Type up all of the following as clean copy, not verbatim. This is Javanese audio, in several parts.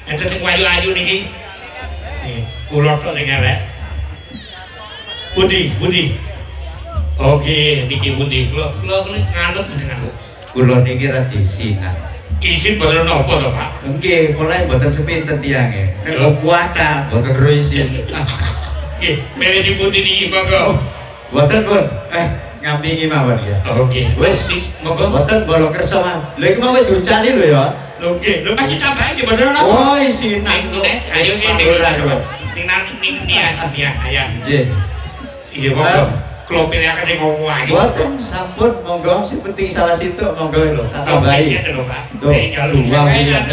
ente sing wayu-ayu niki kula tok sing elek Budi oke niki Budi kula nganut nganut kula niki ra disinat isin boten napa to Pak nggih kula boten sepinten tiange nek kuwata boten ro isin nggih mene di Budi niki monggo boten pun ngampingi mawon ya oke wis monggo boten bolo kersa mah lha iki mau wis diucali lho ya oke lho masih tambahin iki boten napa oh isinan ayo ning nia ayah nggih iya monggo kula pilihaken sing ngomong wae boten sampun monggo sing penting salah situ monggo lho tak tambahi lho Pak tuh dua miliar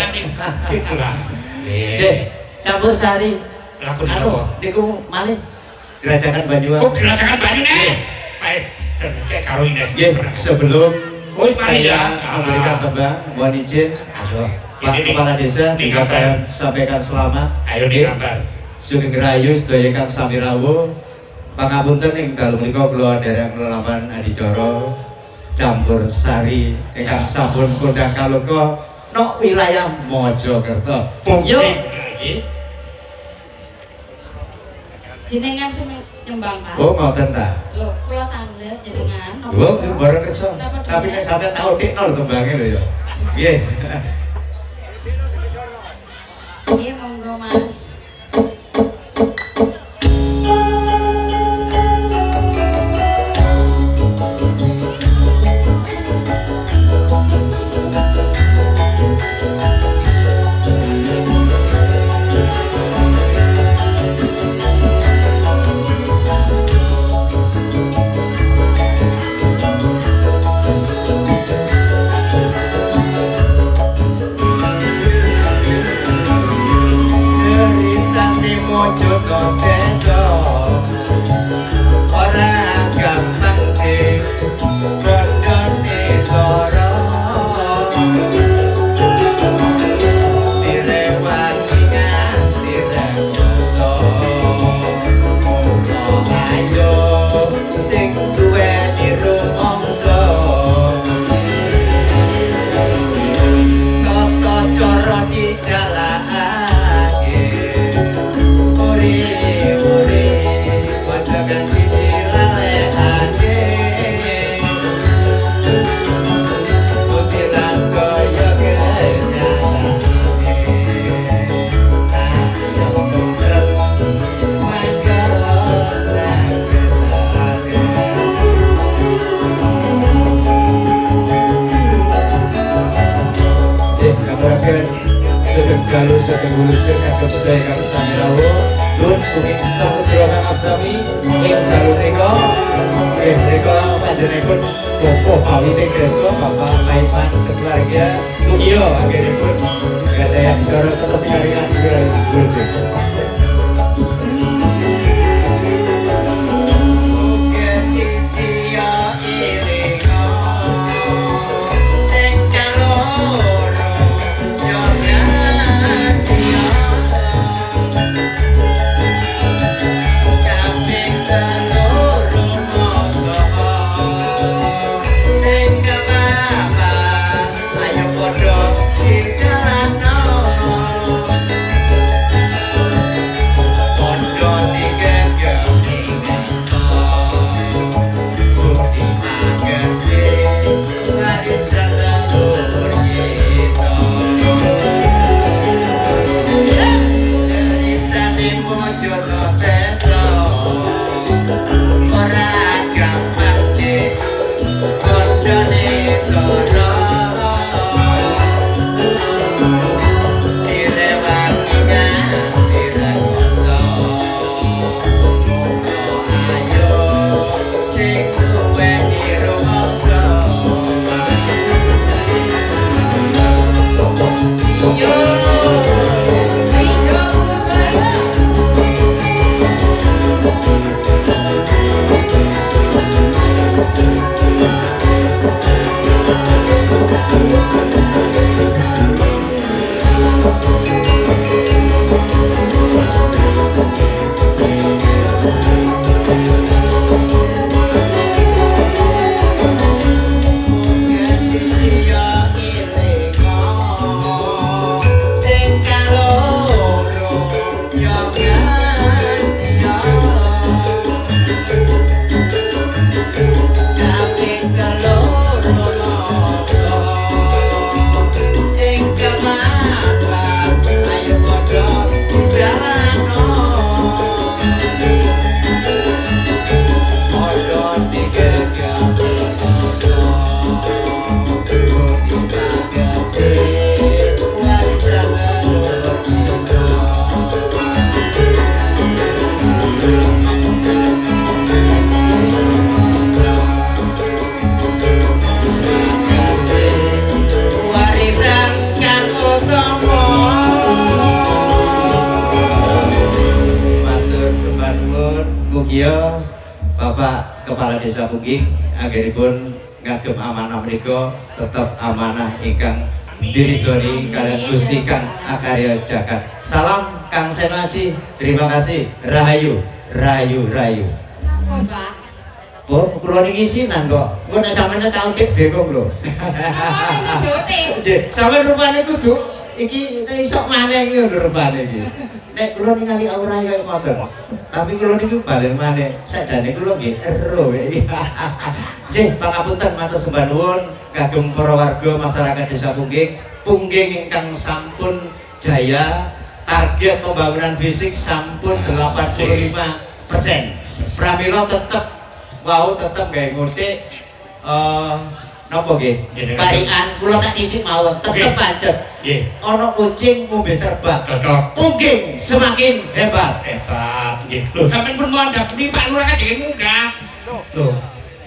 itulah nggih campur sari lakon apa niku malih gerajakan Banyuwangi oh gerajakan Banyuwangi baik kayak karo ini sebelum saya memberikan tembang mohon izin Pak Kepala Desa juga saya sampaikan selamat ayo nih kabar Sugeng Rahayu sedaya Kang Samirawo pangapunten ing dalu menika kula derek lelaman adicara campur sari ingkang sampun kondang kaluka nok wilayah Mojokerto yo jenengan sing nyembang Pak. Oh ngoten ta. Lho, kula tandhet jenengan. Lho, bareng kersa. Tapi nek sampeyan tau dekno lho tembange lho ya. Nggih. Nggih, monggo Mas. Kalau sedang meluncur kagum sedaya kami Samirawo Lun bukit satu gerongan absami Ing dalu nika Nika panjenengan Bopo Pawite Kreso Bapak Maipan sekeluarga Mungio akhirnya pun Gak ada yang bicara tetap nyaringan Berlunjur Sing mugia Bapak Kepala Desa Pungging anggenipun ngagem amanah menika tetep amanah ingkang diridhoni kalian Gusti Kang Akarya Jagat. Salam Kang Senoaji. Terima kasih. Rahayu, rahayu, rahayu. Sampun, Pak. Oh, kula niki isinan kok. Engko nek sampeyan tau dik bingung lho. Namanya sedote. Nggih, sampeyan rupane kudu iki nek iso maneh iki lho rupane iki. Nek kula ningali aura kaya ngoten. Tapi kula niku balen maneh. Sakjane kula nggih ero iki. Nggih, pangapunten matur sembah nuwun kagem para warga masyarakat Desa Pungging. Pungging ingkang sampun jaya, target pembangunan fisik sampun 85%. Pramila tetep tetep gawe ngutik napa nggih? Parikan kula tak titik mawon tetep pancet. Nggih. Ana kucing ngombe serbak. Cocok. Pungging semakin hebat. Hebat. Nggih. Lho, sampeyan pun mau ndapuri Pak Lurah kan jenenge munggah. Lho.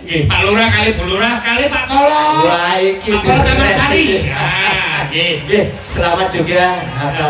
Nggih, Pak Lurah kali Bu Lurah kali Pak Kolo. Wah iki Pak Kolo Taman Sari. direksi. Nah, nggih. Nggih, selamat juga atas